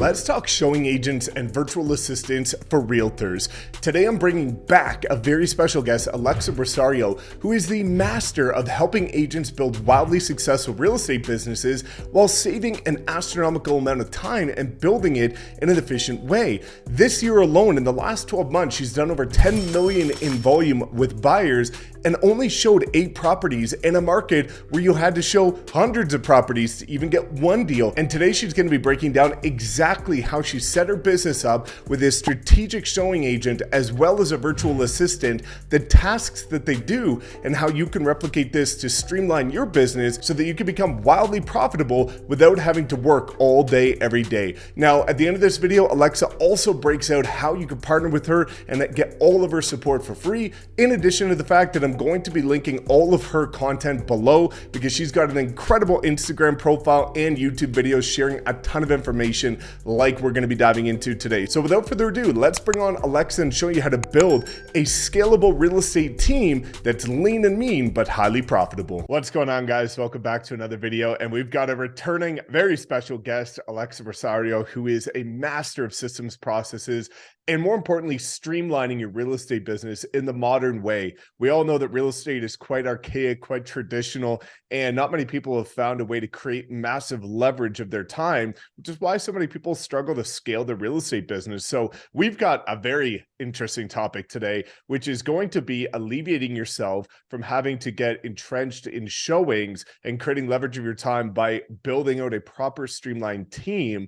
Let's talk showing agents and virtual assistants for realtors. Today I'm bringing back a very special guest, Rosario, who is the master of helping agents build wildly successful real estate businesses while saving an astronomical amount of time and building it in an efficient way. This year alone, in the last 12 months, she's done over 10 million in volume with buyers and only showed 8 properties in a market where you had to show hundreds of properties to even get one deal. And today she's going to be breaking down exactly how she set her business up with a strategic showing agent as well as a virtual assistant, the tasks that they do, and how you can replicate this to streamline your business so that you can become wildly profitable without having to work all day, every day. Now, at the end of this video, Alexa also breaks out how you can partner with her and get all of her support for free, in addition to the fact that I'm going to be linking all of her content below because she's got an incredible Instagram profile and YouTube videos sharing a ton of information like we're going to be diving into today. So without further ado, let's bring on Alexa and show you how to build a scalable real estate team that's lean and mean, but highly profitable. What's going on, guys? Welcome back to another video. And we've got a returning, very special guest, Rosario, who is a master of systems processes and, more importantly, streamlining your real estate business in the modern way. We all know that real estate is quite archaic, quite traditional, and not many people have found a way to create massive leverage of their time, which is why so many people struggle to scale their real estate business. So we've got a very interesting topic today, which is going to be alleviating yourself from having to get entrenched in showings and creating leverage of your time by building out a proper streamlined team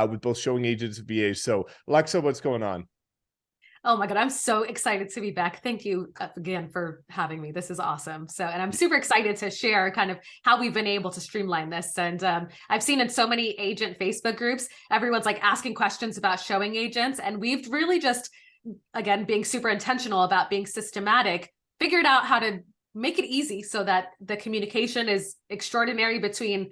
with both showing agents and VAs. So Alexa, what's going on? Oh my God, I'm so excited to be back. Thank you again for having me. This is awesome. And I'm super excited to share kind of how we've been able to streamline this. And I've seen in so many agent Facebook groups, everyone's like asking questions about showing agents. And we've really just, again, being super intentional about being systematic, figured out how to make it easy so that the communication is extraordinary between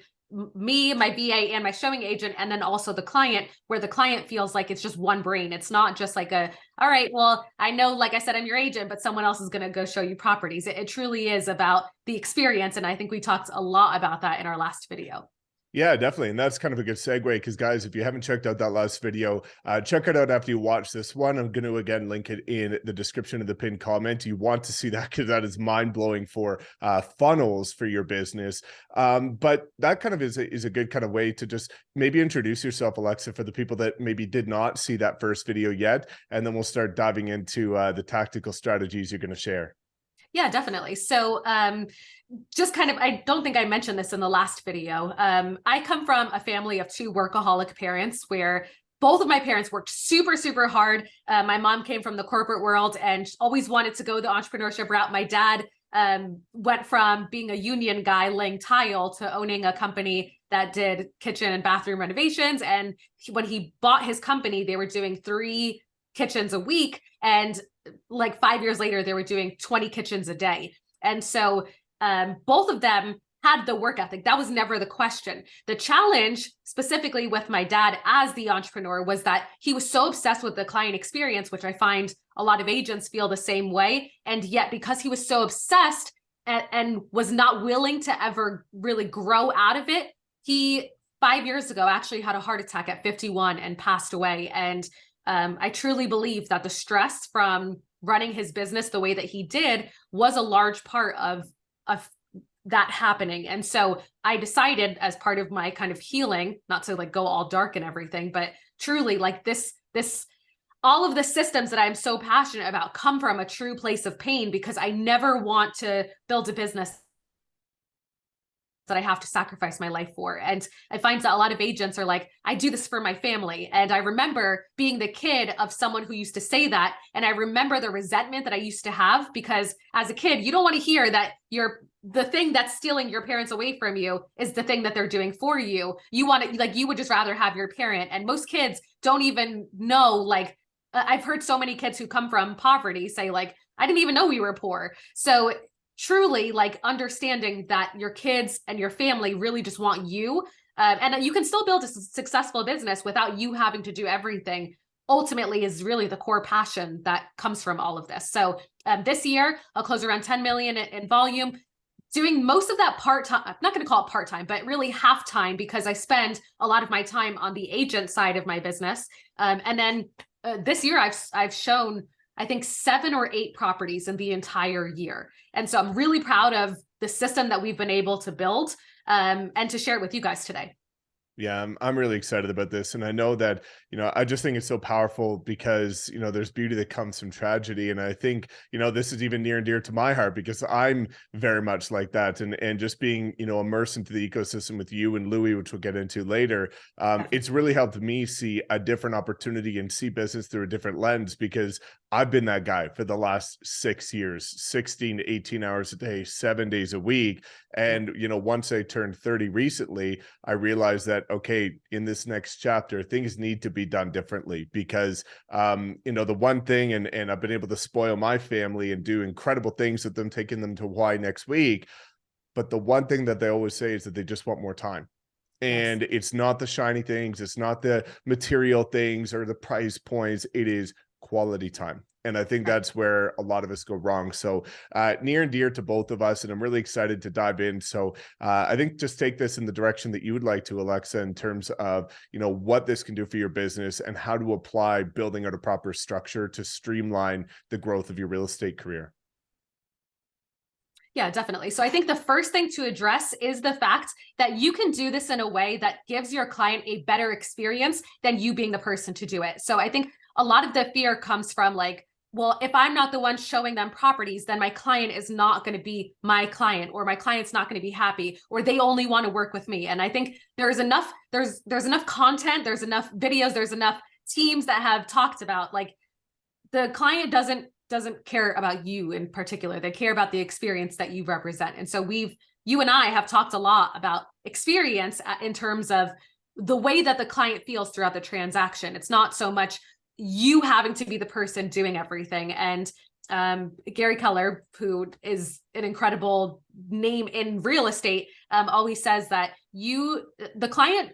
me, my VA, and my showing agent, and then also the client, where the client feels like it's just one brain. It's not just like all right, well, I know, like I said, I'm your agent, but someone else is going to go show you properties. It truly is about the experience. And I think we talked a lot about that in our last video. Yeah, definitely. And that's kind of a good segue because, guys, if you haven't checked out that last video, check it out after you watch this one. I'm going to, again, link it in the description of the pinned comment. You want to see that because that is mind-blowing for funnels for your business. But that kind of is a good kind of way to just maybe introduce yourself, Alexa, for the people that maybe did not see that first video yet. And then we'll start diving into the tactical strategies you're going to share. Yeah, definitely. So just kind of, I don't think I mentioned this in the last video. I come from a family of 2 workaholic parents where both of my parents worked super, super hard. My mom came from the corporate world and always wanted to go the entrepreneurship route. My dad went from being a union guy laying tile to owning a company that did kitchen and bathroom renovations. And when he bought his company, they were doing 3 kitchens a week. And like 5 years later, they were doing 20 kitchens a day. And so both of them had the work ethic. That was never the question. The challenge specifically with my dad as the entrepreneur was that he was so obsessed with the client experience, which I find a lot of agents feel the same way. And yet because he was so obsessed and was not willing to ever really grow out of it, he 5 years ago actually had a heart attack at 51 and passed away. And I truly believe that the stress from running his business the way that he did was a large part of that happening. And so I decided, as part of my kind of healing, not to like go all dark and everything, but truly like this all of the systems that I'm so passionate about come from a true place of pain, because I never want to build a business that I have to sacrifice my life for. And I find that a lot of agents are like, I do this for my family. And I remember being the kid of someone who used to say that. And I remember the resentment that I used to have, because as a kid, you don't want to hear that the thing that's stealing your parents away from you is the thing that they're doing for you. You want it, like, you would just rather have your parent. And most kids don't even know, like, I've heard so many kids who come from poverty say like, I didn't even know we were poor. So truly, like, understanding that your kids and your family really just want you, and you can still build a successful business without you having to do everything, ultimately is really the core passion that comes from all of this. So this year, I'll close around 10 million in volume. doing most of that part-time, I'm not going to call it part-time, but really half-time, because I spend a lot of my time on the agent side of my business. And then this year I've shown, I think, 7 or 8 properties in the entire year. And so I'm really proud of the system that we've been able to build and to share it with you guys today. Yeah, I'm really excited about this. And I know that, I just think it's so powerful because, there's beauty that comes from tragedy. And I think, this is even near and dear to my heart because I'm very much like that. And just being, immersed into the ecosystem with you and Louis, which we'll get into later, it's really helped me see a different opportunity and see business through a different lens, because I've been that guy for the last 6 years, 16 to 18 hours a day, 7 days a week. And, once I turned 30 recently, I realized that, okay, in this next chapter, things need to be done differently because, the one thing, and I've been able to spoil my family and do incredible things with them, taking them to Hawaii next week. But the one thing that they always say is that they just want more time. And it's not the shiny things, it's not the material things or the price points, it is quality time. And I think that's where a lot of us go wrong. So near and dear to both of us, and I'm really excited to dive in. So I think just take this in the direction that you would like to, Alexa, in terms of, what this can do for your business and how to apply building out a proper structure to streamline the growth of your real estate career. Yeah, definitely. So I think the first thing to address is the fact that you can do this in a way that gives your client a better experience than you being the person to do it. So I think a lot of the fear comes from like, well, if I'm not the one showing them properties, then my client is not going to be my client, or my client's not going to be happy, or they only want to work with me. And I think there's enough content, there's enough videos, there's enough teams that have talked about like the client doesn't care about you in particular. They care about the experience that you represent. And so you and I have talked a lot about experience in terms of the way that the client feels throughout the transaction. It's not so much you having to be the person doing everything. And Gary Keller, who is an incredible name in real estate, always says that the client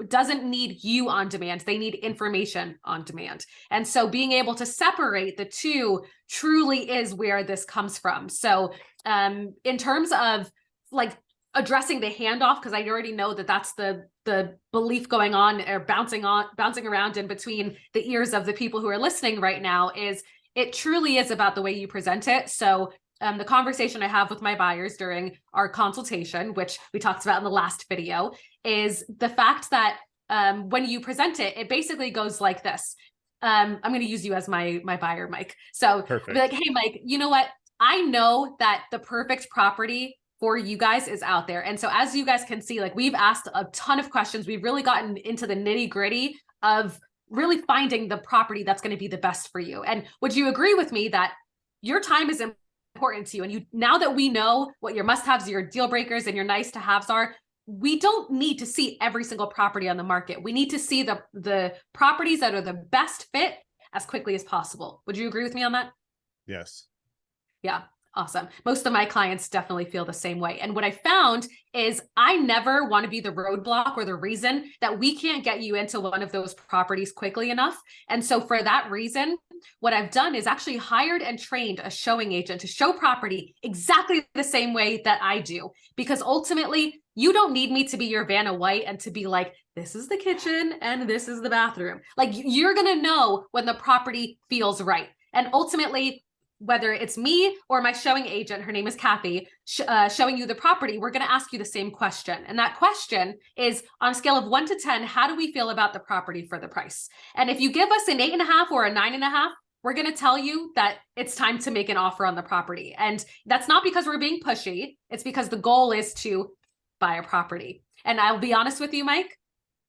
doesn't need you on demand. They need information on demand. And so being able to separate the two truly is where this comes from. So in terms of like addressing the handoff, because I already know that that's the belief going on or bouncing around in between the ears of the people who are listening right now, is it truly is about the way you present it. So the conversation I have with my buyers during our consultation, which we talked about in the last video, is the fact that when you present it, it basically goes like this. I'm going to use you as my buyer, Mike. So be like, hey, Mike, you know what? I know that the perfect property for you guys is out there. And so as you guys can see, like we've asked a ton of questions. We've really gotten into the nitty gritty of really finding the property that's going to be the best for you. And would you agree with me that your time is important to you? And now that we know what your must-haves, your deal breakers, and your nice-to-haves are, we don't need to see every single property on the market. We need to see the properties that are the best fit as quickly as possible. Would you agree with me on that? Yes. Yeah. Awesome. Most of my clients definitely feel the same way. And what I found is I never want to be the roadblock or the reason that we can't get you into one of those properties quickly enough. And so for that reason, what I've done is actually hired and trained a showing agent to show property exactly the same way that I do. Because ultimately, you don't need me to be your Vanna White and to be like, this is the kitchen and this is the bathroom. Like you're going to know when the property feels right. And ultimately, whether it's me or my showing agent, her name is Kathy, showing you the property, we're going to ask you the same question. And that question is, on a scale of 1 to 10, how do we feel about the property for the price? And if you give us an 8.5 or a 9.5, we're going to tell you that it's time to make an offer on the property. And that's not because we're being pushy. It's because the goal is to buy a property. And I'll be honest with you, Mike,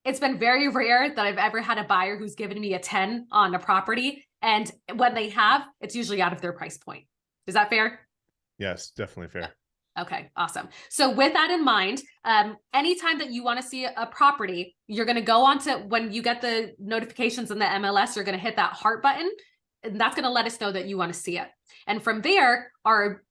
it's been very rare that I've ever had a buyer who's given me a 10 on a property. And when they have, it's usually out of their price point. Is that fair? Yes, definitely fair. Okay, awesome. So with that in mind, anytime that you want to see a property, you're going to go on to, when you get the notifications in the MLS, you're going to hit that heart button, and that's going to let us know that you want to see it. And from there, our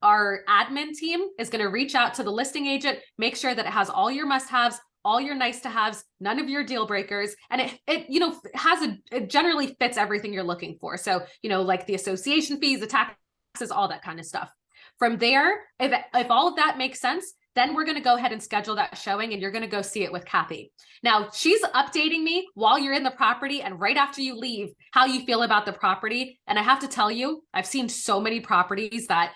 admin team is going to reach out to the listing agent, make sure that it has all your must-haves, all your nice-to-haves, none of your deal breakers, and it generally fits everything you're looking for. So, like the association fees, the taxes, all that kind of stuff. From there, if all of that makes sense, then we're going to go ahead and schedule that showing, and you're going to go see it with Kathy. Now, she's updating me while you're in the property and right after you leave, how you feel about the property. And I have to tell you, I've seen so many properties that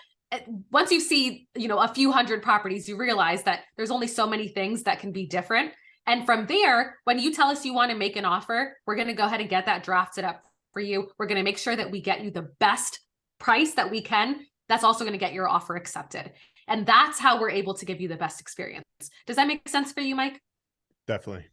once you see, a few hundred properties, you realize that there's only so many things that can be different. And from there, when you tell us you want to make an offer, we're going to go ahead and get that drafted up for you. We're going to make sure that we get you the best price that we can. That's also going to get your offer accepted. And that's how we're able to give you the best experience. Does that make sense for you, Mike? Definitely.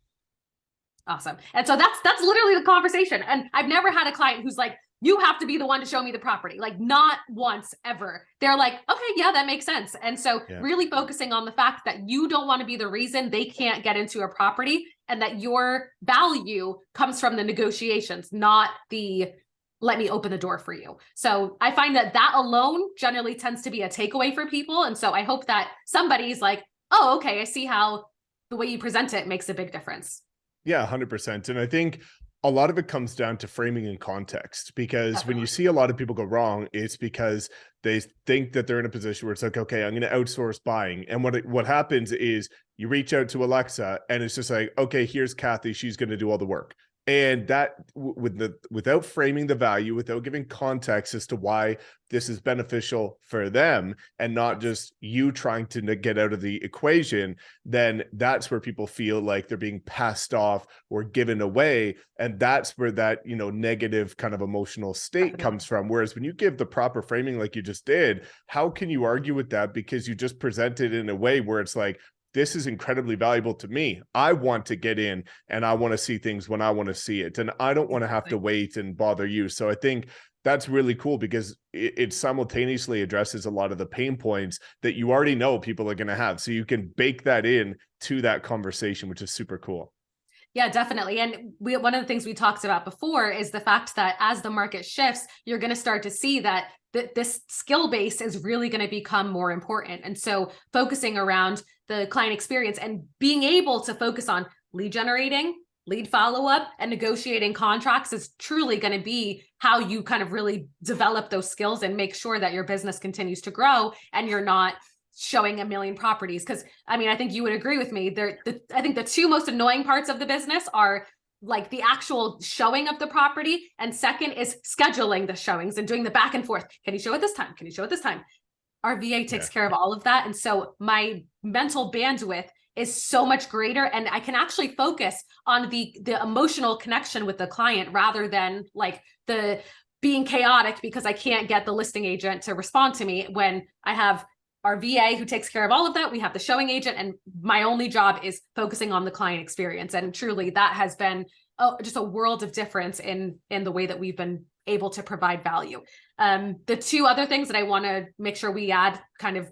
Awesome. And so that's literally the conversation. And I've never had a client who's like, you have to be the one to show me the property. Like, not once ever. They're like, okay, yeah, that makes sense. And so really focusing on the fact that you don't want to be the reason they can't get into a property, and that your value comes from the negotiations, not the let me open the door for you. So I find that alone generally tends to be a takeaway for people. And so I hope that somebody's like, oh, okay, I see how the way you present it makes a big difference. Yeah, 100%. And I think a lot of it comes down to framing and context, because when you see a lot of people go wrong, it's because they think that they're in a position where it's like, okay, I'm going to outsource buying. And what happens is you reach out to Alexa and it's just like, okay, here's Kathy. She's going to do all the work. And that without framing the value, without giving context as to why this is beneficial for them and not just you trying to get out of the equation, then that's where people feel like they're being passed off or given away. And that's where that, negative kind of emotional state comes from. Whereas when you give the proper framing, like you just did, how can you argue with that? Because you just present it in a way where it's like, this is incredibly valuable to me. I want to get in and I want to see things when I want to see it. And I don't want to have to wait and bother you. So I think that's really cool, because it simultaneously addresses a lot of the pain points that you already know people are going to have. So you can bake that in to that conversation, which is super cool. Yeah, definitely. And one of the things we talked about before is the fact that as the market shifts, you're going to start to see that this skill base is really going to become more important. And so focusing around the client experience and being able to focus on lead generating, lead follow-up, and negotiating contracts is truly going to be how you kind of really develop those skills and make sure that your business continues to grow and you're not showing a million properties. Because I think you would agree with me. I think the two most annoying parts of the business are like the actual showing of the property, and second is scheduling the showings and doing the back and forth. Can you show it this time? Can you show it this time? Our VA takes care of all of that. And so my mental bandwidth is so much greater, and I can actually focus on the emotional connection with the client rather than like the being chaotic because I can't get the listing agent to respond to me. When I have our VA who takes care of all of that, we have the showing agent, and my only job is focusing on the client experience. And truly that has been just a world of difference in the way that we've been able to provide value. The two other things that I want to make sure we add kind of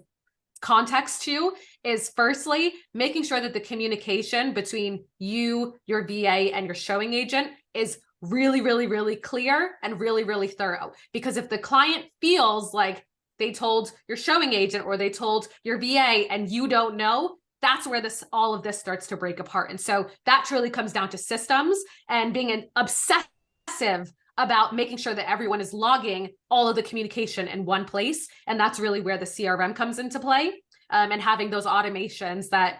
context to is, firstly, making sure that the communication between you, your VA, and your showing agent is really, really, really clear and really, really thorough. Because if the client feels like they told your showing agent or they told your VA and you don't know, that's where all of this starts to break apart. And so that truly comes down to systems and being an obsessive about making sure that everyone is logging all of the communication in one place. And that's really where the CRM comes into play, and having those automations that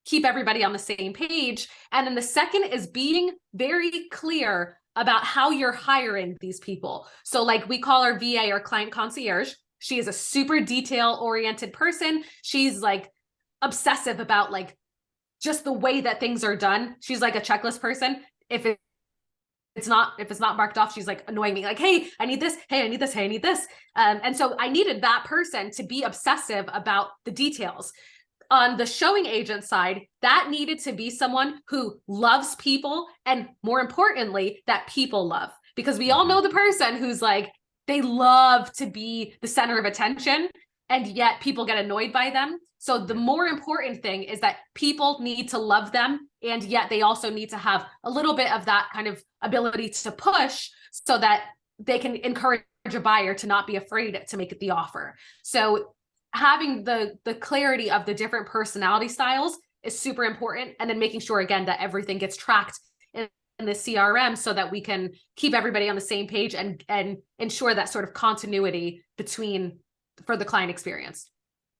keep everybody on the same page. And then the second is being very clear about how you're hiring these people. So like we call our VA our client concierge. She is a super detail-oriented person. She's like obsessive about like just the way that things are done. She's like a checklist person. If it's not marked off, she's like annoying me. Like, hey, I need this. Hey, I need this. Hey, I need this. And so I needed that person to be obsessive about the details. On the showing agent side, that needed to be someone who loves people, and more importantly, that people love. Because we all know the person who's like, they love to be the center of attention, and yet people get annoyed by them. So the more important thing is that people need to love them, and yet they also need to have a little bit of that kind of ability to push so that they can encourage a buyer to not be afraid to make the offer. So having the clarity of the different personality styles is super important. And then making sure, again, that everything gets tracked in the CRM so that we can keep everybody on the same page and ensure that sort of continuity between the client experience.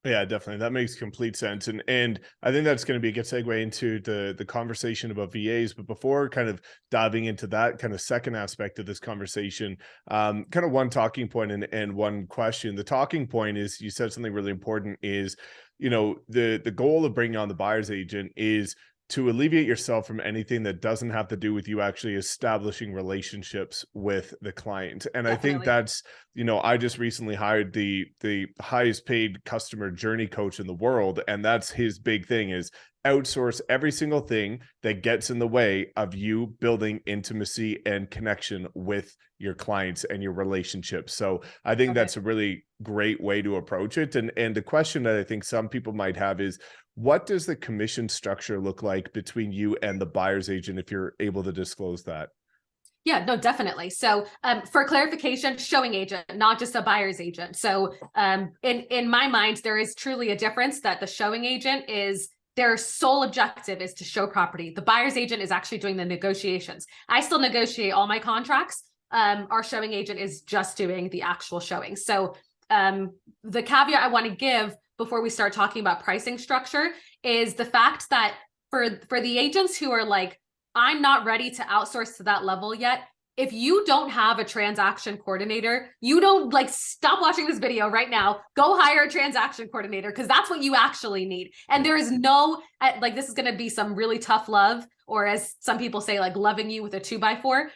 Yeah, definitely. That makes complete sense. And I think that's going to be a good segue into the conversation about VAs. But before kind of diving into that kind of second aspect of this conversation, kind of one talking point and one question. The talking point is, you said something really important, is, the goal of bringing on the buyer's agent is to alleviate yourself from anything that doesn't have to do with you actually establishing relationships with the client. And I think Definitely. that's, I just recently hired the highest paid customer journey coach in the world. And that's his big thing, is outsource every single thing that gets in the way of you building intimacy and connection with your clients and your relationships. So I think that's a really great way to approach it. And the question that I think some people might have is, what does the commission structure look like between you and the buyer's agent, if you're able to disclose that? Yeah, no, definitely. So for clarification, showing agent, not just a buyer's agent. So in my mind, there is truly a difference, that the showing agent is, their sole objective is to show property. The buyer's agent is actually doing the negotiations. I still negotiate all my contracts. Our showing agent is just doing the actual showing. So the caveat I want to give before we start talking about pricing structure is the fact that for the agents who are like, I'm not ready to outsource to that level yet, if you don't have a transaction coordinator, you don't, like, stop watching this video right now, go hire a transaction coordinator, because that's what you actually need. And there is no, like, this is going to be some really tough love, or as some people say, like loving you with a 2x4.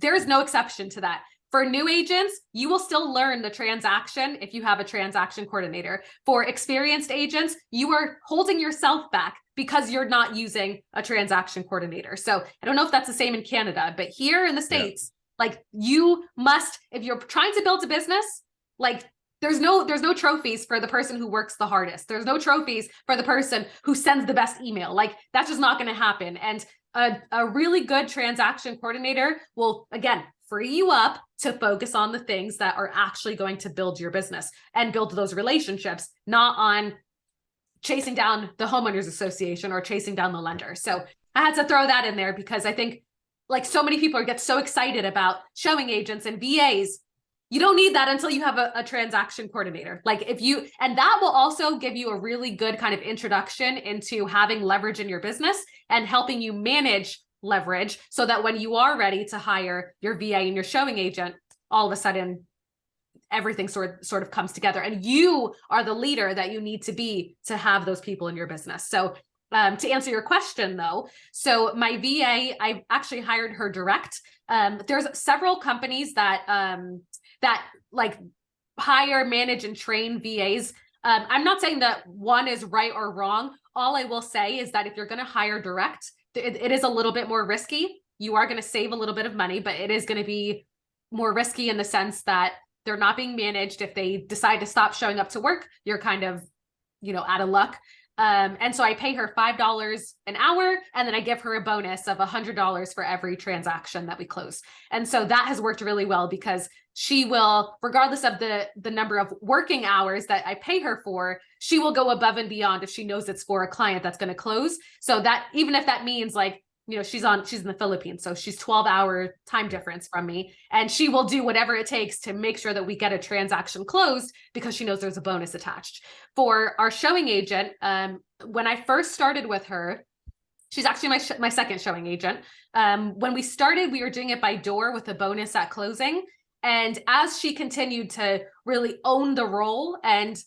There is no exception to that. For new agents, you will still learn the transaction if you have a transaction coordinator. For experienced agents, you are holding yourself back because you're not using a transaction coordinator. So I don't know if that's the same in Canada, but here in the States, like, you must, if you're trying to build a business, like, there's no trophies for the person who works the hardest. There's no trophies for the person who sends the best email. Like, that's just not going to happen. And a really good transaction coordinator will, again, free you up to focus on the things that are actually going to build your business and build those relationships, not on chasing down the homeowners association or chasing down the lender. So I had to throw that in there, because I think, like, so many people get so excited about showing agents and VAs. You don't need that until you have a transaction coordinator. Like, and that will also give you a really good kind of introduction into having leverage in your business and helping you manage leverage, so that when you are ready to hire your VA and your showing agent, all of a sudden everything sort of comes together, and you are the leader that you need to be to have those people in your business. So to answer your question though, so my VA, I actually hired her direct. There's several companies that like hire, manage, and train VAs. I'm not saying that one is right or wrong. All I will say is that if you're going to hire direct, it is a little bit more risky. You are going to save a little bit of money, but it is going to be more risky in the sense that they're not being managed. If they decide to stop showing up to work, you're kind of, out of luck. And so I pay her $5 an hour, and then I give her a bonus of $100 for every transaction that we close. And so that has worked really well, because she will, regardless of the number of working hours that I pay her for, she will go above and beyond if she knows it's for a client that's going to close. So that, even if that means, like, she's in the Philippines, so she's 12-hour time difference from me, and she will do whatever it takes to make sure that we get a transaction closed, because she knows there's a bonus attached. For our showing agent, when I first started with her, she's actually my second showing agent. When we started, we were doing it by door with a bonus at closing. And as she continued to really own the role and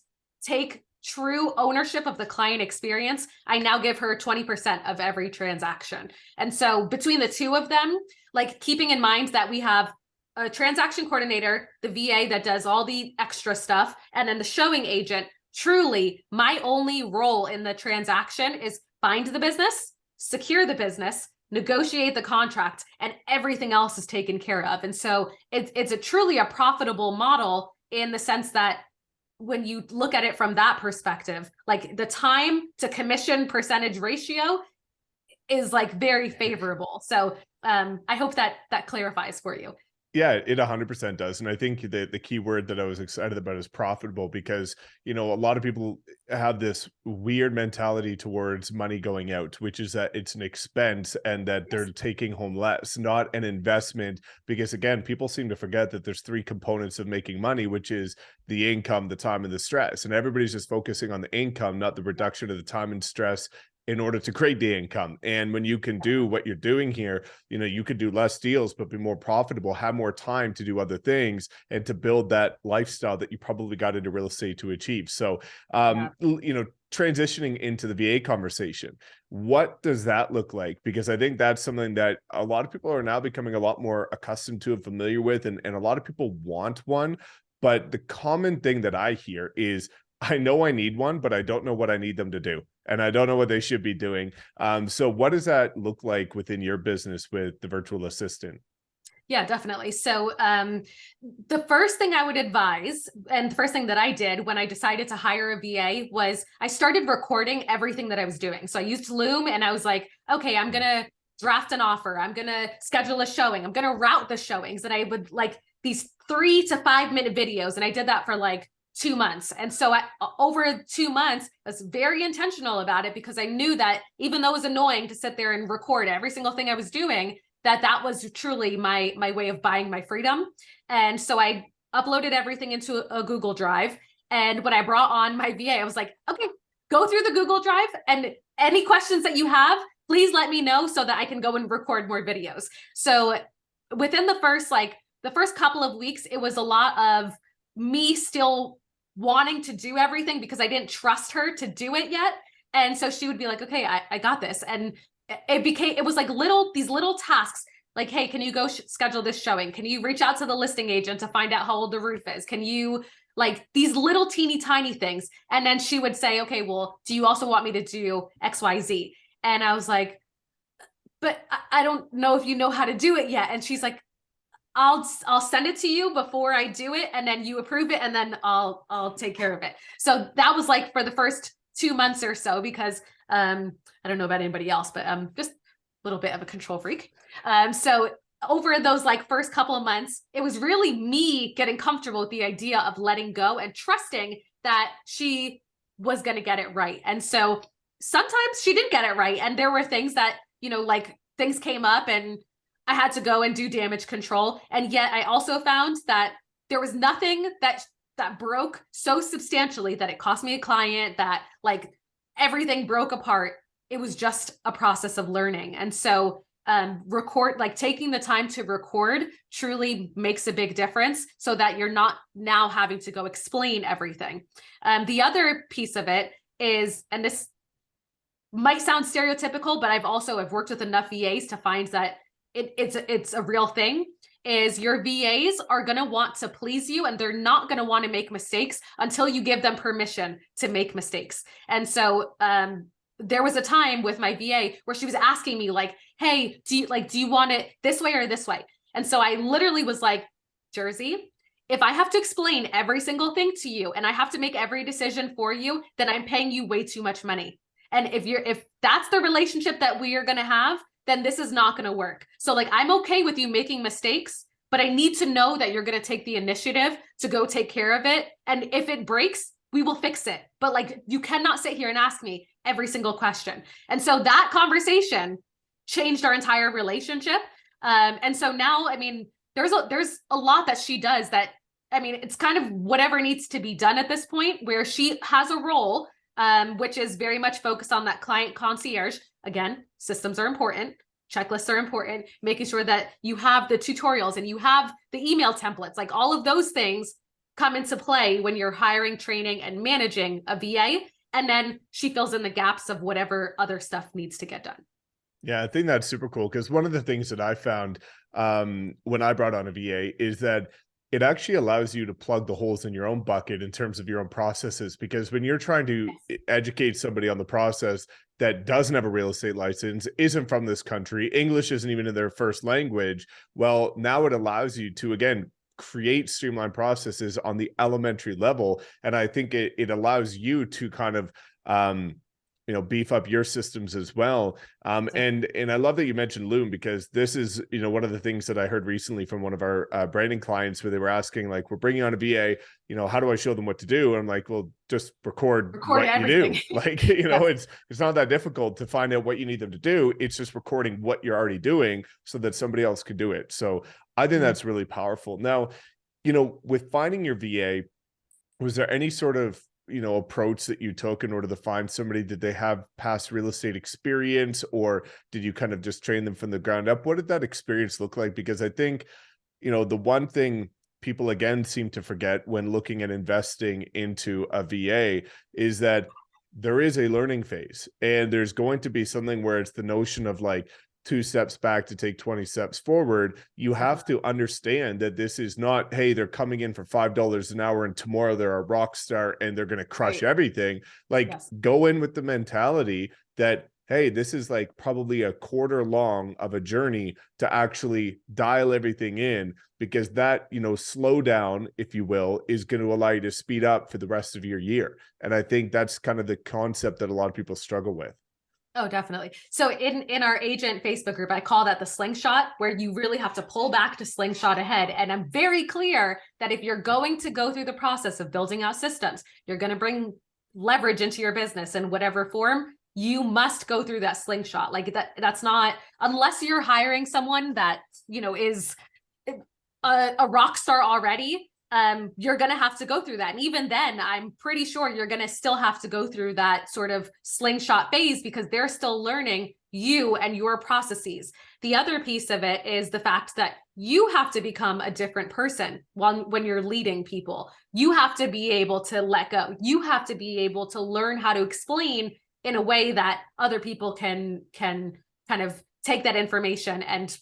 take true ownership of the client experience, I now give her 20% of every transaction. And so between the two of them, like, keeping in mind that we have a transaction coordinator, the VA that does all the extra stuff, and then the showing agent, truly my only role in the transaction is find the business, secure the business, negotiate the contract, and everything else is taken care of. And so it's truly a profitable model, in the sense that when you look at it from that perspective, like, the time to commission percentage ratio is, like, very favorable. So I hope that clarifies for you. Yeah, it 100% does. And I think the key word that I was excited about is profitable, because, you know, a lot of people have this weird mentality towards money going out, which is that it's an expense and that they're Yes. taking home less, not an investment. Because again, people seem to forget that there's three components of making money, which is the income, the time, and the stress. And everybody's just focusing on the income, not the reduction of the time and stress in order to create the income. And when you can do what you're doing here, you know, you could do less deals, but be more profitable, have more time to do other things and to build that lifestyle that you probably got into real estate to achieve. So, Yeah. you know, transitioning into the VA conversation, what does that look like? Because I think that's something that a lot of people are now becoming a lot more accustomed to and familiar with, and a lot of people want one. But the common thing that I hear is, I know I need one, but I don't know what I need them to do. And I don't know what they should be doing. So what does that look like within your business with the virtual assistant? Yeah, definitely. So the first thing I would advise, and the first thing that I did when I decided to hire a VA, was I started recording everything that I was doing. So I used Loom, and I was like, okay, I'm going to draft an offer. I'm going to schedule a showing. I'm going to route the showings. And I would like these 3 to 5 minute videos. And I did that for like 2 months. And so over 2 months, I was very intentional about it, because I knew that even though it was annoying to sit there and record every single thing I was doing, that was truly my way of buying my freedom. And so I uploaded everything into a Google Drive. And when I brought on my VA, I was like, okay, go through the Google Drive, and any questions that you have, please let me know so that I can go and record more videos. So within the first couple of weeks, it was a lot of me still wanting to do everything because I didn't trust her to do it yet. And so she would be like, okay, I got this. And it was like these little tasks, like, hey, can you go schedule this showing? Can you reach out to the listing agent to find out how old the roof is? Can you, like, these little teeny tiny things? And then she would say, okay, well, do you also want me to do XYZ? And I was like, but I don't know if you know how to do it yet. And she's like, I'll send it to you before I do it, and then you approve it, and then I'll take care of it. So that was like for the first 2 months or so, because I don't know about anybody else, but just a little bit of a control freak. So over those like first couple of months, it was really me getting comfortable with the idea of letting go and trusting that she was going to get it right. And so sometimes she did get it right, and there were things that, you know, like things came up and I had to go and do damage control. And yet I also found that there was nothing that broke so substantially that it cost me a client, that like everything broke apart. It was just a process of learning. And so taking the time to record truly makes a big difference, so that you're not now having to go explain everything. The other piece of it is, and this might sound stereotypical, but I've worked with enough VAs to find that it's a real thing, is your VAs are going to want to please you, and they're not going to want to make mistakes until you give them permission to make mistakes. And so there was a time with my VA where she was asking me like, hey, do you want it this way or this way? And so I literally was like, Jersey, if I have to explain every single thing to you and I have to make every decision for you, then I'm paying you way too much money. And if that's the relationship that we are going to have, then this is not going to work. So like, I'm okay with you making mistakes, but I need to know that you're going to take the initiative to go take care of it. And if it breaks, we will fix it. But like, you cannot sit here and ask me every single question. And so that conversation changed our entire relationship. And so now, I mean, there's a lot that she does that, I mean, it's kind of whatever needs to be done at this point, where she has a role, which is very much focused on that client concierge. Again, systems are important. Checklists are important. Making sure that you have the tutorials and you have the email templates, like all of those things come into play when you're hiring, training, and managing a VA. And then she fills in the gaps of whatever other stuff needs to get done. Yeah, I think that's super cool, because one of the things that I found when I brought on a VA is that it actually allows you to plug the holes in your own bucket in terms of your own processes. Because when you're trying to educate somebody on the process that doesn't have a real estate license, isn't from this country, English isn't even in their first language, well, now it allows you to, again, create streamlined processes on the elementary level. And I think it allows you to kind of beef up your systems as well. And I love that you mentioned Loom, because this is, one of the things that I heard recently from one of our branding clients, where they were asking, like, we're bringing on a VA, how do I show them what to do? And I'm like, well, just record what everything. you do. Like, Yes. it's not that difficult to find out what you need them to do. It's just recording what you're already doing so that somebody else could do it. So I think that's really powerful. Now, with finding your VA, was there any sort of approach that you took in order to find somebody? Did they have past real estate experience, or did you kind of just train them from the ground up? What did that experience look like? Because I think, the one thing people again seem to forget when looking at investing into a VA is that there is a learning phase, and there's going to be something where it's the notion of like 2 steps back to take 20 steps forward. You have to understand that this is not, hey, they're coming in for $5 an hour and tomorrow they're a rock star and they're going to crush everything. Like, go in with the mentality that, hey, this is like probably a quarter long of a journey to actually dial everything in, because that, slow down, if you will, is going to allow you to speed up for the rest of your year. And I think that's kind of the concept that a lot of people struggle with. Oh, definitely. So in our agent Facebook group, I call that the slingshot, where you really have to pull back to slingshot ahead. And I'm very clear that if you're going to go through the process of building out systems, you're going to bring leverage into your business in whatever form, you must go through that slingshot. Like that's not, unless you're hiring someone that, is a rock star already, you're going to have to go through that. And even then, I'm pretty sure you're going to still have to go through that sort of slingshot phase, because they're still learning you and your processes. The other piece of it is the fact that you have to become a different person when you're leading people. You have to be able to let go. You have to be able to learn how to explain in a way that other people can kind of take that information and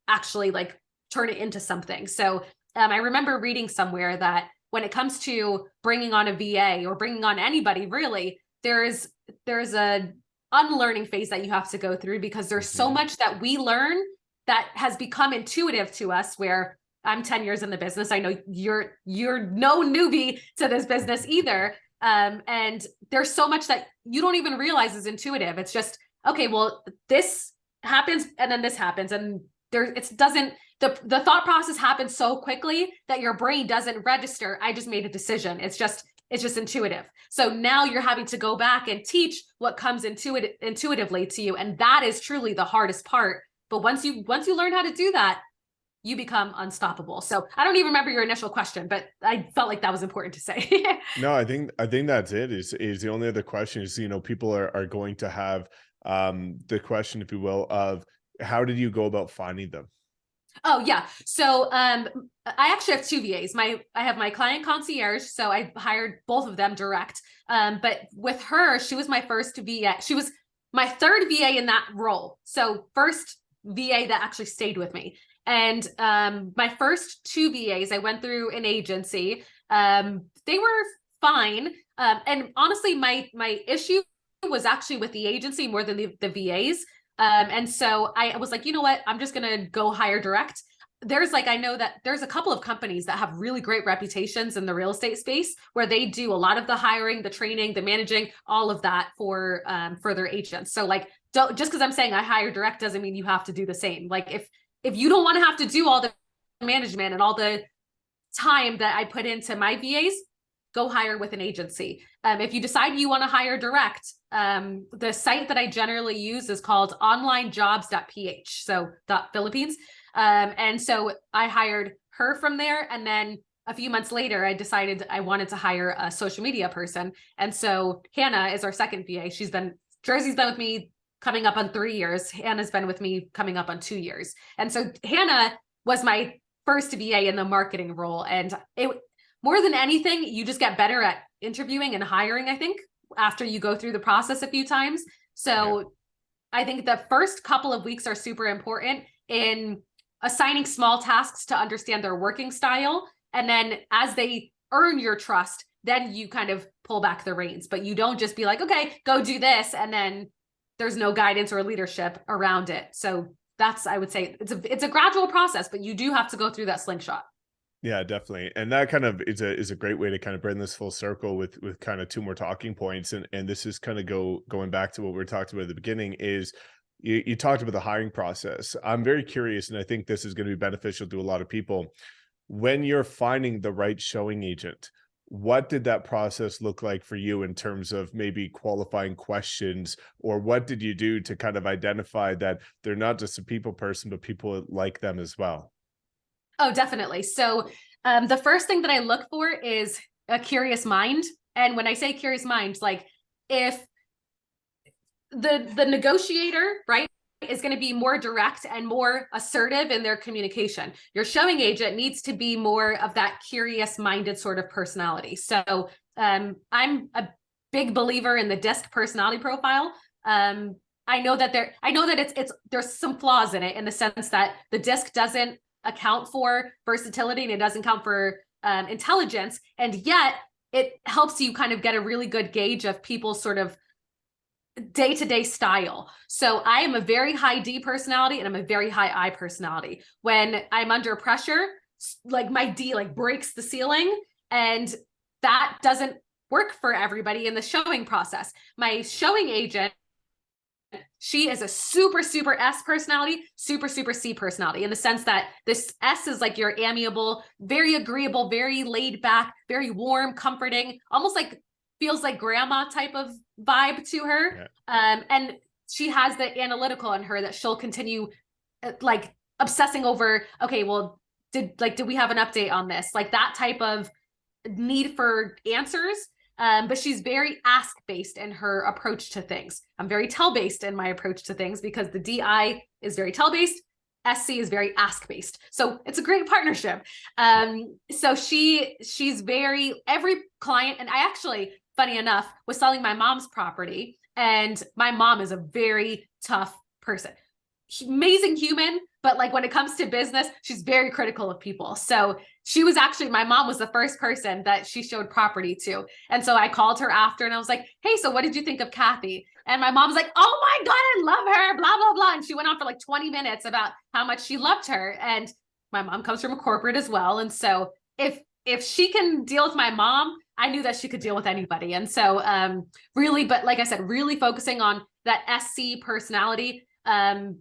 actually like turn it into something. So I remember reading somewhere that when it comes to bringing on a VA or bringing on anybody, really, there's a unlearning phase that you have to go through, because there's so much that we learn that has become intuitive to us, where I'm 10 years in the business. I know you're no newbie to this business either. And there's so much that you don't even realize is intuitive. It's just, okay, well, this happens and then this happens. And the thought process happens so quickly that your brain doesn't register, I just made a decision. It's just intuitive. So now you're having to go back and teach what comes intuitively to you. And that is truly the hardest part. But once you learn how to do that, you become unstoppable. So I don't even remember your initial question, but I felt like that was important to say. No, I think that's it. Is the only other question is, people are going to have the question, if you will, of how did you go about finding them? Oh yeah. So I actually have 2 VAs. I have my client concierge. So I hired both of them direct. But with her, she was my first VA. She was my 3rd VA in that role. So first VA that actually stayed with me. And my first 2 VAs, I went through an agency. They were fine. And honestly, my issue was actually with the agency more than the VAs. And so I was like, you know what, I'm just going to go hire direct. I know that there's a couple of companies that have really great reputations in the real estate space, where they do a lot of the hiring, the training, the managing, all of that for their agents. So like, just because I'm saying I hire direct doesn't mean you have to do the same. Like if you don't want to have to do all the management and all the time that I put into my VAs, go hire with an agency. If you decide you want to hire direct, the site that I generally use is called onlinejobs.ph, so .Philippines. And so I hired her from there. And then a few months later, I decided I wanted to hire a social media person. And so Hannah is our second VA. Jersey's been with me coming up on 3 years. Hannah's been with me coming up on 2 years. And so Hannah was my first VA in the marketing role. And more than anything, you just get better at interviewing and hiring, I think, after you go through the process a few times. So I think the first couple of weeks are super important in assigning small tasks to understand their working style. And then as they earn your trust, then you kind of pull back the reins. But you don't just be like, okay, go do this, and then there's no guidance or leadership around it. So that's, I would say, it's a gradual process, but you do have to go through that slingshot. Yeah, definitely. And that kind of is a great way to kind of bring this full circle with kind of two more talking points. And this is kind of going back to what we were talking about at the beginning is you talked about the hiring process. I'm very curious, and I think this is going to be beneficial to a lot of people. When you're finding the right showing agent, what did that process look like for you in terms of maybe qualifying questions, or what did you do to kind of identify that they're not just a people person, but people like them as well? Oh, definitely. So the first thing that I look for is a curious mind. And when I say curious mind, like if the negotiator, right, is going to be more direct and more assertive in their communication, your showing agent needs to be more of that curious minded sort of personality. So I'm a big believer in the DISC personality profile. I know that it's there's some flaws in it, in the sense that the DISC doesn't account for versatility and it doesn't count for intelligence, and yet it helps you kind of get a really good gauge of people's sort of day-to-day style. So I am a very high D personality and I'm a very high I personality. When I'm under pressure, like my D like breaks the ceiling, and that doesn't work for everybody in the showing process. My showing agent, she is a super, super S personality, super, super C personality, in the sense that this S is like your amiable, very agreeable, very laid back, very warm, comforting, almost like feels like grandma type of vibe to her. Yeah. And she has the analytical in her that she'll continue like obsessing over, okay, well, did we have an update on this? Like that type of need for answers. But she's very ask-based in her approach to things. I'm very tell-based in my approach to things because the DI is very tell-based. SC is very ask-based. So it's a great partnership. So she's very, every client, and I actually, funny enough, was selling my mom's property, and my mom is a very tough person. Amazing human, but like when it comes to business, she's very critical of people. So she was actually, my mom was the first person that she showed property to. And so I called her after and I was like, hey, so what did you think of Kathy? And my mom's like, oh my God, I love her, blah, blah, blah. And she went on for like 20 minutes about how much she loved her. And my mom comes from a corporate as well. And so if she can deal with my mom, I knew that she could deal with anybody. And so really, but like I said, really focusing on that SC personality. And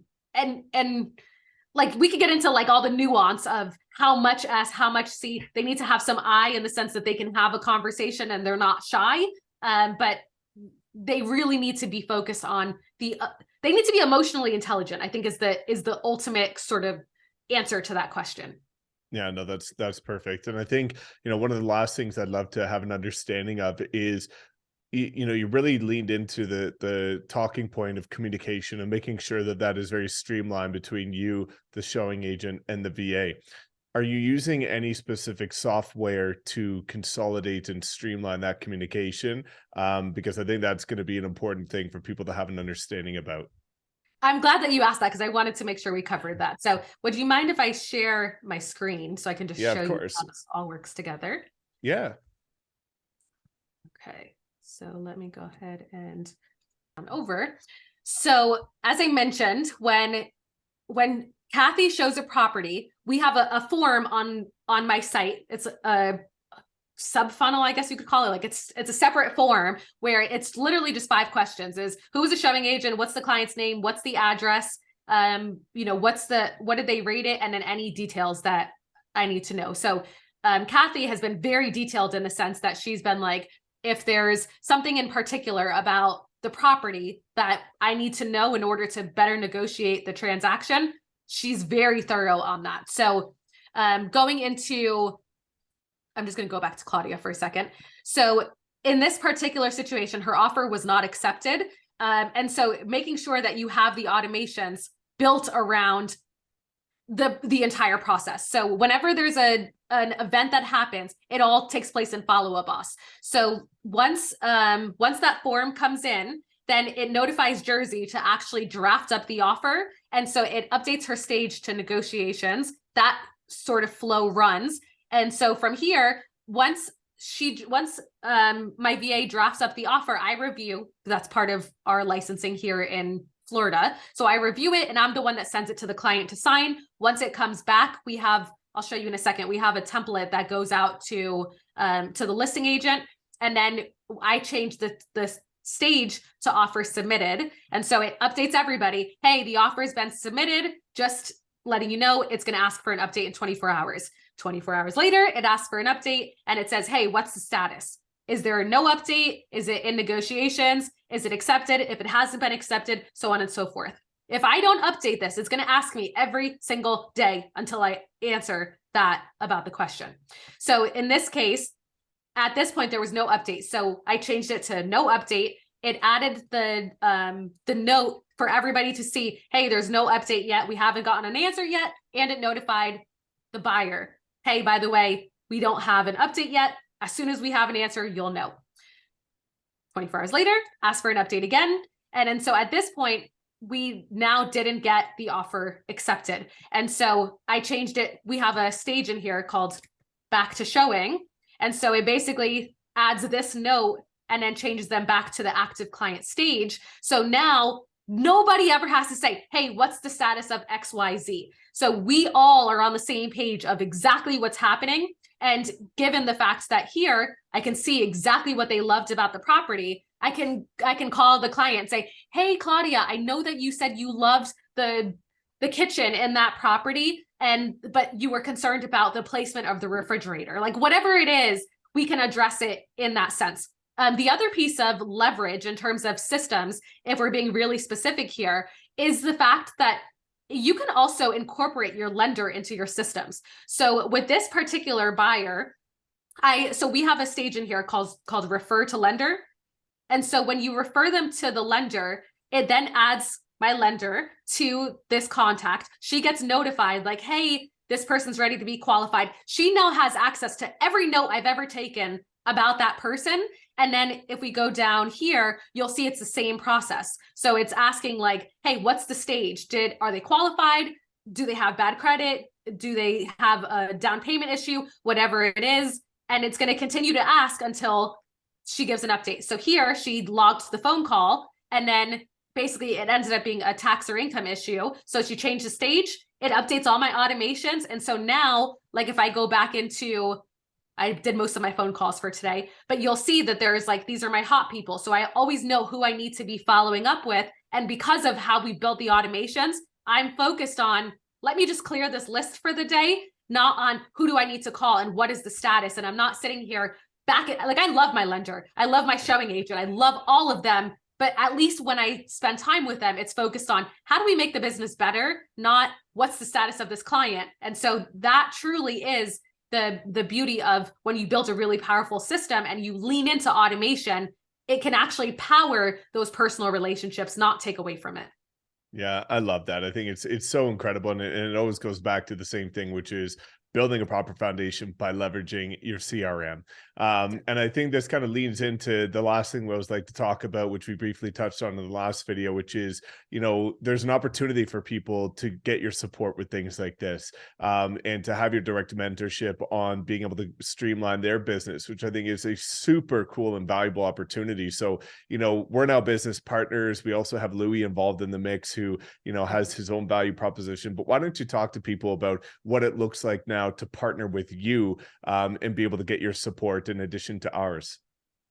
like we could get into like all the nuance of how much S, how much C. They need to have some I, in the sense that they can have a conversation and they're not shy. But they really need to be focused on they need to be emotionally intelligent, I think is the ultimate sort of answer to that question. Yeah, no, that's perfect. And I think, one of the last things I'd love to have an understanding of is, you really leaned into the talking point of communication and making sure that that is very streamlined between you, the showing agent, and the VA. Are you using any specific software to consolidate and streamline that communication? Because I think that's going to be an important thing for people to have an understanding about. I'm glad that you asked that, because I wanted to make sure we covered that. So would you mind if I share my screen so I can just show you how this all works together? Yeah. Okay. So let me go ahead and on over. So as I mentioned, when Kathy shows a property, we have a form on my site. It's a sub funnel, I guess you could call it. Like it's a separate form where it's literally just 5 questions: is who is a showing agent, what's the client's name, what's the address, what did they rate it, and then any details that I need to know. So Kathy has been very detailed in the sense that she's been like, if there's something in particular about the property that I need to know in order to better negotiate the transaction, she's very thorough on that. So going into, I'm just going to go back to Claudia for a second. So in this particular situation, her offer was not accepted. And so making sure that you have the automations built around the entire process. So whenever there's an event that happens, it all takes place in follow-up boss. So once that form comes in, then it notifies Jersey to actually draft up the offer. And so it updates her stage to negotiations. That sort of flow runs. And so from here, once my VA drafts up the offer, I review. That's part of our licensing here in Florida. So I review it and I'm the one that sends it to the client to sign. Once it comes back, we have I'll show you in a second. We have a template that goes out to the listing agent. And then I changed the stage to offer submitted. And so it updates everybody. Hey, the offer has been submitted. Just letting you know, it's going to ask for an update in 24 hours. 24 hours later, it asks for an update and it says, hey, what's the status? Is there a no update? Is it in negotiations? Is it accepted? If it hasn't been accepted, so on and so forth. If I don't update this, it's going to ask me every single day until I answer that about the question. So in this case, at this point, there was no update. So I changed it to no update. It added the note for everybody to see, hey, there's no update yet. We haven't gotten an answer yet. And it notified the buyer, hey, by the way, we don't have an update yet. As soon as we have an answer, you'll know. 24 hours later, ask for an update again. And so at this point, we now didn't get the offer accepted. And so I changed it. We have a stage in here called back to showing. And so it basically adds this note and then changes them back to the active client stage. So now nobody ever has to say, hey, what's the status of XYZ? So we all are on the same page of exactly what's happening. And given the fact that here, I can see exactly what they loved about the property, I can call the client and say, hey, Claudia, I know that you said you loved the kitchen in that property, but you were concerned about the placement of the refrigerator. Like whatever it is, we can address it in that sense. The other piece of leverage in terms of systems, if we're being really specific here, is the fact that you can also incorporate your lender into your systems. So with this particular buyer, so we have a stage in here called refer to lender. And so when you refer them to the lender, it then adds my lender to this contact. She gets notified like, hey, this person's ready to be qualified. She now has access to every note I've ever taken about that person. And then if we go down here, you'll see it's the same process. So it's asking like, hey, what's the stage? Are they qualified? Do they have bad credit? Do they have a down payment issue? Whatever it is. And it's going to continue to ask until she gives an update. So here she logged the phone call and then basically it ended up being a tax or income issue. So she changed the stage. It updates all my automations. And so now, like if I go back into, I did most of my phone calls for today, but you'll see that there's like, these are my hot people. So I always know who I need to be following up with. And because of how we built the automations, I'm focused on, let me just clear this list for the day, not on who do I need to call and what is the status. And I'm not sitting here like I love my lender. I love my showing agent. I love all of them. But at least when I spend time with them, it's focused on how do we make the business better, not what's the status of this client. And so that truly is the beauty of when you build a really powerful system and you lean into automation, it can actually power those personal relationships, not take away from it. Yeah, I love that. I think it's so incredible. And it always goes back to the same thing, which is building a proper foundation by leveraging your CRM. And I think this kind of leans into the last thing we always like to talk about, which we briefly touched on in the last video, which is, there's an opportunity for people to get your support with things like this, and to have your direct mentorship on being able to streamline their business, which I think is a super cool and valuable opportunity. So, we're now business partners. We also have Louis involved in the mix who, has his own value proposition. But why don't you talk to people about what it looks like now to partner with you and be able to get your support in addition to ours?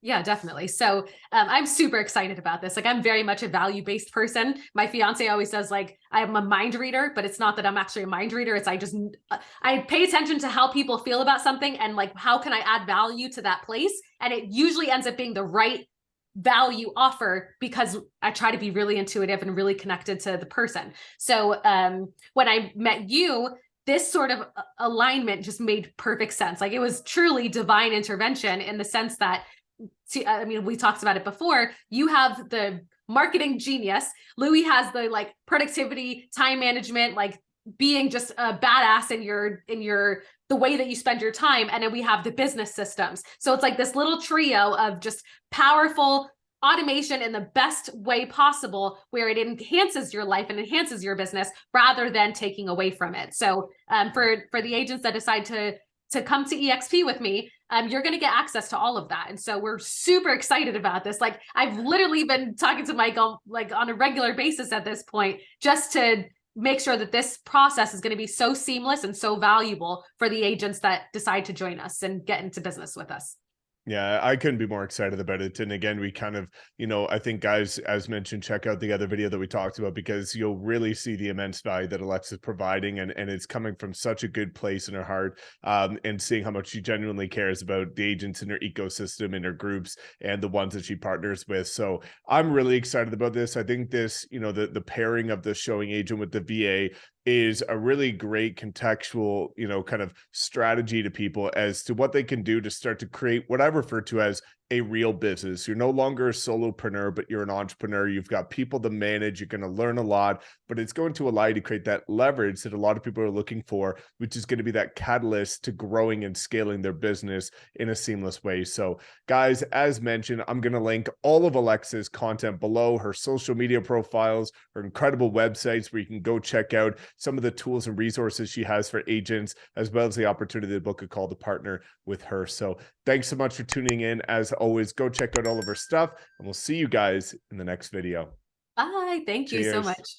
Yeah, definitely. So I'm super excited about this. Like I'm very much a value-based person. My fiance always says like, I'm a mind reader, but it's not that I'm actually a mind reader. It's I pay attention to how people feel about something and like, how can I add value to that place? And it usually ends up being the right value offer because I try to be really intuitive and really connected to the person. So when I met you, this sort of alignment just made perfect sense. Like it was truly divine intervention in the sense that, we talked about it before, you have the marketing genius, Louis has the like productivity, time management, like being just a badass in the way that you spend your time. And then we have the business systems. So it's like this little trio of just powerful automation in the best way possible, where it enhances your life and enhances your business rather than taking away from it. So for the agents that decide to come to EXP with me, you're going to get access to all of that. And so we're super excited about this. Like I've literally been talking to Michael like on a regular basis at this point, just to make sure that this process is going to be so seamless and so valuable for the agents that decide to join us and get into business with us. Yeah, I couldn't be more excited about it. And again, we kind of, I think guys, as mentioned, check out the other video that we talked about, because you'll really see the immense value that Alexa's providing, and it's coming from such a good place in her heart, and seeing how much she genuinely cares about the agents in her ecosystem, in her groups, and the ones that she partners with. So I'm really excited about this. I think this, the pairing of the showing agent with the VA is a really great contextual, kind of strategy to people as to what they can do to start to create what I refer to as a real business. You're no longer a solopreneur, but you're an entrepreneur. You've got people to manage. You're going to learn a lot, but it's going to allow you to create that leverage that a lot of people are looking for, which is going to be that catalyst to growing and scaling their business in a seamless way. So guys, as mentioned, I'm going to link all of Alexa's content below, her social media profiles, her incredible websites where you can go check out some of the tools and resources she has for agents, as well as the opportunity to book a call to partner with her. So thanks so much for tuning in. As always, go check out all of her stuff, and we'll see you guys in the next video. Bye. Thank you so Cheers. much.